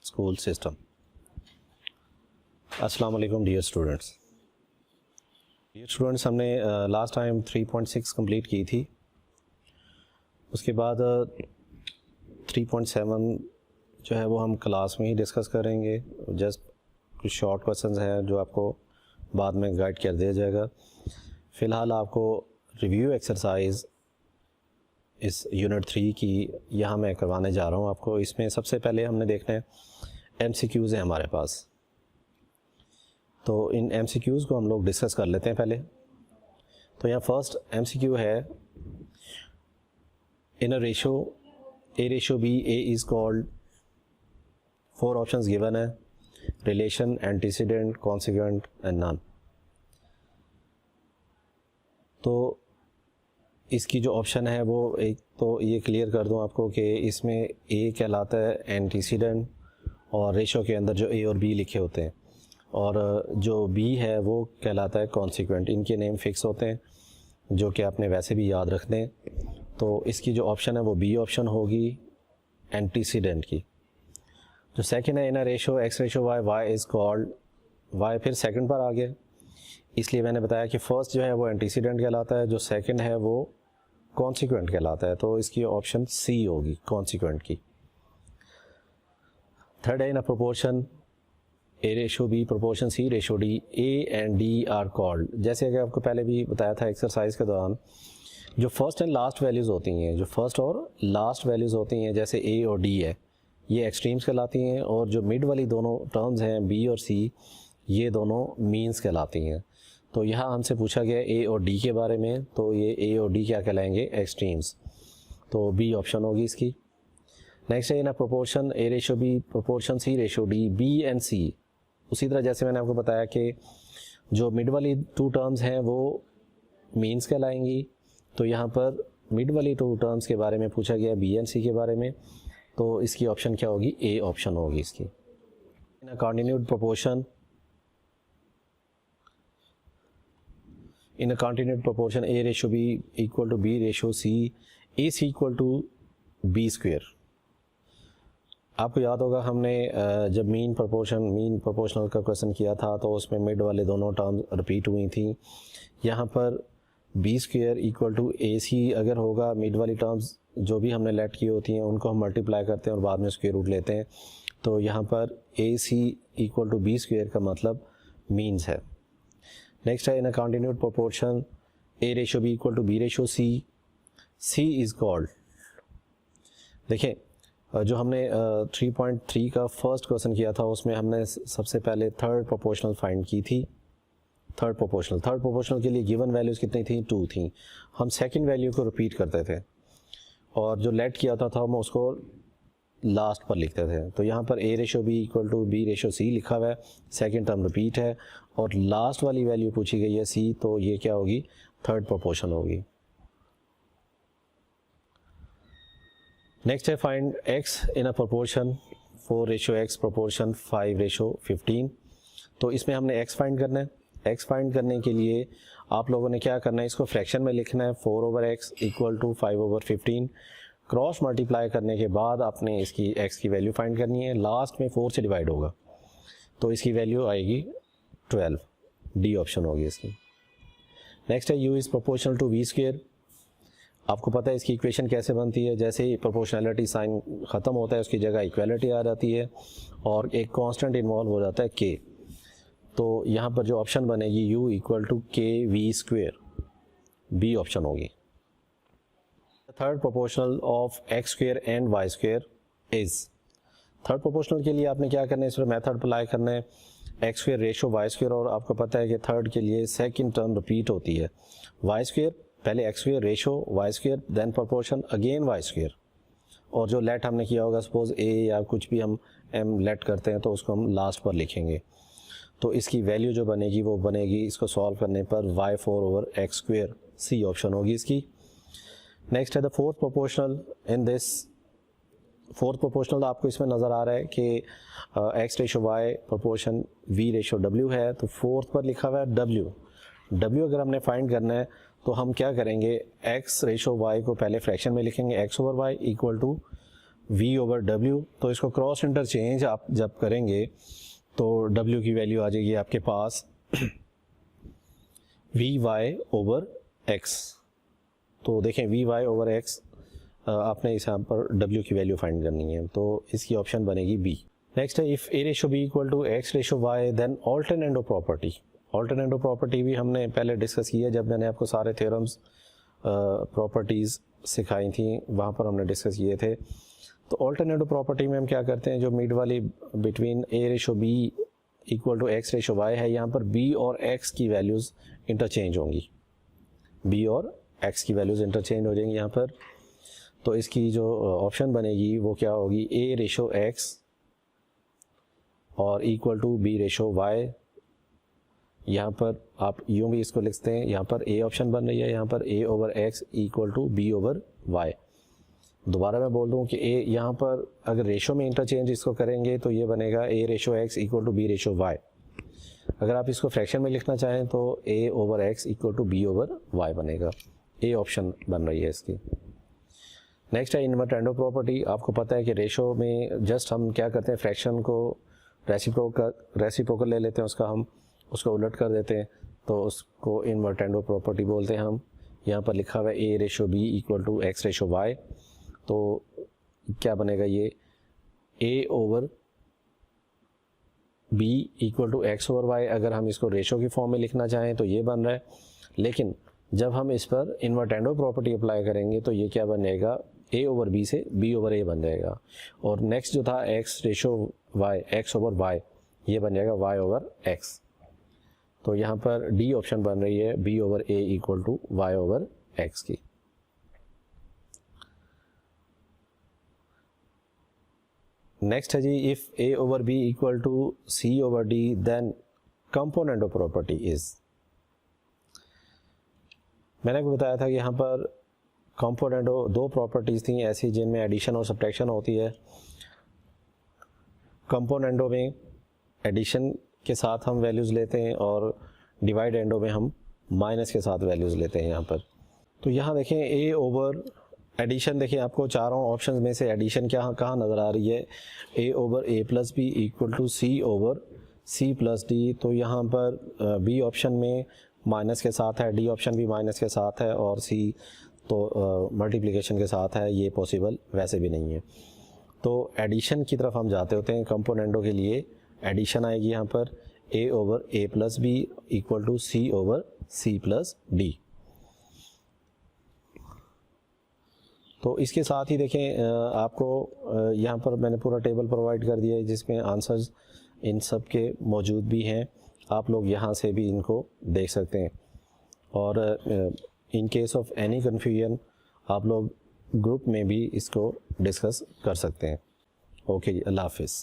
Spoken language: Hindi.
School system. अस्सलाम वालेकुम डियर स्टूडेंट्स। हमने लास्ट टाइम 3.6 कंप्लीट की थी। उसके बाद 3.7 जो है वो हम क्लास में ही डिस्कस करेंगे। जस्ट कुछ शॉर्ट क्वेश्चंस हैं जो आपको बाद में गाइड कर दिया जाएगा। फ़िलहाल आपको रिव्यू एक्सरसाइज इस यूनिट 3 की यहाँ मैं करवाने जा रहा हूँ आपको। इसमें सबसे पहले हमने देखना है MCQs हैं हमारे पास, तो इन MCQs को हम लोग डिस्कस कर लेते हैं पहले। तो यहाँ फर्स्ट MCQ है, in a ratio A ratio B A is called, 4 options given है, relation, antecedent, consequent and none. तो इसकी जो ऑप्शन है वो एक तो ये क्लियर कर दूं आपको कि इसमें A कहलाता है एंटीसीडेंट और रेशो के अंदर जो A और B लिखे होते हैं, और जो B है वो कहलाता है कॉन्सिक्वेंट। इनके नेम फिक्स होते हैं जो कि आपने वैसे भी याद रखने हैं। तो इसकी जो ऑप्शन है वो B ऑप्शन होगी एंटीसीडेंट की। जो सेकंड है, in a ratio X ratio Y Y is called, Y फिर सेकंड पर आ गया, इसलिए मैंने बताया कि फर्स्ट जो है वो एंटीसीडेंट कहलाता है, जो सेकंड है वो कॉन्सिक्वेंट कहलाता है। तो इसकी ऑप्शन C होगी कॉन्सिक्वेंट की। थर्ड है, in a proportion A ratio B proportion C ratio D A and D are called. जैसे कि आपको पहले भी बताया था एक्सरसाइज के दौरान, जो फर्स्ट एंड लास्ट वैल्यूज़ होती हैं, जो फर्स्ट और लास्ट वैल्यूज़ होती हैं जैसे A और D है, ये एक्सट्रीम्स कहलाती हैं, और जो मिड वाली दोनों टर्म्स हैं B और C, ये दोनों मीन्स कहलाती हैं। तो यहाँ हमसे पूछा गया A और D के बारे में, तो ये A और D क्या कहलाएंगे, एक्सट्रीम्स। तो B ऑप्शन होगी इसकी। नेक्स्ट है, in a proportion A ratio B proportion C ratio D B and C। उसी तरह जैसे मैंने आपको बताया कि जो मिड वाली 2 टर्म्स हैं वो मीन्स कहलाएंगी, तो यहाँ पर मिड वाली 2 टर्म्स के बारे में पूछा गया B एंड C के बारे में, तो इसकी ऑप्शन क्या होगी, A ऑप्शन होगी इसकी। In a continued proportion, in a continued proportion A ratio B equal to B ratio C is equal to B square. आपको याद होगा हमने जब मीन प्रोपोर्शनल का क्वेश्चन किया था तो उसमें मिड वाले दोनों टर्म्स रिपीट हुई थी। यहाँ पर B square equal to AC अगर होगा, मिड वाली टर्म्स जो भी हमने लेट की होती हैं उनको हम मल्टीप्लाई करते हैं और बाद में स्क्वेयर रूट लेते हैं, तो यहाँ पर AC equal to B square का मतलब मीन्स है। नेक्स्ट है, in a continued proportion A ratio B equal to B ratio C is called. देखें, जो हमने 3.3 का फर्स्ट क्वेश्चन किया था उसमें हमने सबसे पहले थर्ड प्रोपोर्शनल फाइंड की थी। थर्ड प्रोपोर्शनल के लिए गिवन वैल्यूज़ कितनी थी, 2 थी। हम सेकंड वैल्यू को रिपीट करते थे और जो लेट किया था हम उसको लास्ट पर लिखते थे। तो यहाँ पर A ratio B equal to B ratio C लिखा हुआ है, सेकंड टर्म रिपीट है और लास्ट वाली वैल्यू पूछी गई है C, तो ये क्या होगी, थर्ड प्रोपोर्शन होगी। नेक्स्ट है, find X in a proportion 4 ratio X proportion 5 ratio 15। तो इसमें हमने X फाइंड करना है। X फाइंड करने के लिए आप लोगों ने क्या करना है, इसको फ्रैक्शन में लिखना है, 4/x equal to 5/15। Cross multiply करने के बाद आपने इसकी X की वैल्यू फाइंड करनी है। लास्ट में 4 से डिवाइड होगा तो इसकी वैल्यू आएगी 12, D ऑप्शन होगी इसकी। नेक्स्ट है, U is proportional to V square. आपको पता है इसकी इक्वेशन कैसे बनती है, जैसे ही प्रोपोर्शनैलिटी साइन ख़त्म होता है उसकी जगह इक्वालिटी आ जाती है और एक कांस्टेंट इन्वॉल्व हो जाता है K। तो यहाँ पर जो ऑप्शन बनेगी U equal to KV square, B option होगी। Third proportional of X square and Y square is. Third proportional के लिए आपने क्या करना है, इस पर मेथड अप्लाई करना है, X square ratio Y square, और आपको पता है कि थर्ड के लिए सेकंड टर्म रिपीट होती है, Y स्क्वेयर पहले X square ratio Y square then proportion again Y square, और जो लेट हमने किया होगा सपोज A या कुछ भी हम M लेट करते हैं तो उसको हम लास्ट पर लिखेंगे। तो इसकी वैल्यू जो बनेगी वो बनेगी इसको सॉल्व करने पर Y4/X स्क्वेयर, C ऑप्शन होगी इसकी। नेक्स्ट है, the fourth proportional in this. Fourth proportional आपको इसमें नज़र आ रहा है कि X ratio Y proportion V ratio W है, तो फोर्थ पर लिखा हुआ है W अगर हमने फाइंड करना है तो हम क्या करेंगे, X रेशो Y को पहले फ्रैक्शन में लिखेंगे, X/Y equal to v over w, तो इसको क्रॉस इंटरचेंज आप जब करेंगे तो w की वैल्यू आ जाएगी आपके पास वी वाई ओवर एक्स। तो देखें वी वाई ओवर एक्स आपने इस यहाँ पर w की वैल्यू फाइंड करनी है, तो इसकी ऑप्शन बनेगी बी। नेक्स्ट है if a ratio b equal to x ratio y then alternendo property. Alternendo property भी हमने पहले डिस्कस की है जब मैंने आपको सारे थ्योरम्स प्रॉपर्टीज़ सिखाई थी, वहाँ पर हमने डिस्कस किए थे। तो ऑल्टरनेटो प्रॉपर्टी में हम क्या करते हैं, जो मिड वाली between a ratio b equal to x ratio y है, यहाँ पर b और x की वैल्यूज़ इंटरचेंज होंगी, b और x की वैल्यूज़ इंटरचेंज हो जाएंगी यहाँ पर। तो इसकी जो ऑप्शन बनेगी वो क्या होगी, a रेशो x और equal to b ratio y। यहाँ पर आप यूँ भी इसको लिखते हैं, यहाँ पर a ऑप्शन बन रही है, यहाँ पर a over x equal to b over y। दोबारा मैं बोल दूँ कि a यहाँ पर अगर रेशो में इंटरचेंज इसको करेंगे तो ये बनेगा a ratio x equal to b ratio y। अगर आप इसको फ्रैक्शन में लिखना चाहें तो a over x equal to b over y बनेगा। a ऑप्शन बन रही है इसकी। नेक्स्ट है इन्वर्टेंडो प्रॉपर्टी। आपको पता है कि रेशो में जस्ट हम क्या करते हैं, फ्रैक्शन को रेसिप्रोकल ले लेते हैं, उसको उलट कर देते हैं, तो उसको इन्वर्टेंडो प्रॉपर्टी बोलते हैं हम। यहाँ पर लिखा हुआ है a ratio b equal to x ratio y, तो क्या बनेगा ये a over b equal to x over y। अगर हम इसको रेशो की फॉर्म में लिखना चाहें तो ये बन रहा है, लेकिन जब हम इस पर इन्वर्टेंडो प्रॉपर्टी अप्लाई करेंगे तो ये क्या बनेगा, a ओवर b से b ओवर a बन जाएगा। और नेक्स्ट जो था x ratio y, x over y, ये बन जाएगा y ओवर x। तो यहाँ पर डी ऑप्शन बन रही है b over a equal to y over x की। नेक्स्ट है जी if a over b equal to c over d then componendo of property is. मैंने आपको बताया था कि यहाँ पर कंपोनेंट दो प्रॉपर्टीज़ थी ऐसी जिनमें एडिशन और सब्ट्रैक्शन होती है। कंपोनेंटों में एडिशन के साथ हम वैल्यूज़ लेते हैं और डिवाइड एंडो में हम माइनस के साथ वैल्यूज़ लेते हैं यहाँ पर। तो यहाँ देखें a ओवर एडिशन, देखिए आपको चारों ऑप्शंस में से एडिशन कहाँ नज़र आ रही है, a over a plus B equal to c over c plus D. तो यहाँ पर b ऑप्शन में माइनस के साथ है, डी ऑप्शन भी माइनस के साथ है और c तो मल्टीप्लिकेशन के साथ है, ये पॉसिबल वैसे भी नहीं है। तो एडिशन की तरफ हम जाते होते हैं। कंपोनेंटों के लिए एडिशन आएगी यहाँ पर a over a plus B equal to c over c plus D. तो इसके साथ ही देखें आपको यहाँ पर मैंने पूरा टेबल प्रोवाइड कर दिया है जिसमें आंसर्स इन सब के मौजूद भी हैं, आप लोग यहाँ से भी इनको देख सकते हैं। और in case of any confusion आप लोग ग्रुप में भी इसको डिस्कस कर सकते हैं। ओके, अल्लाह हाफिज़।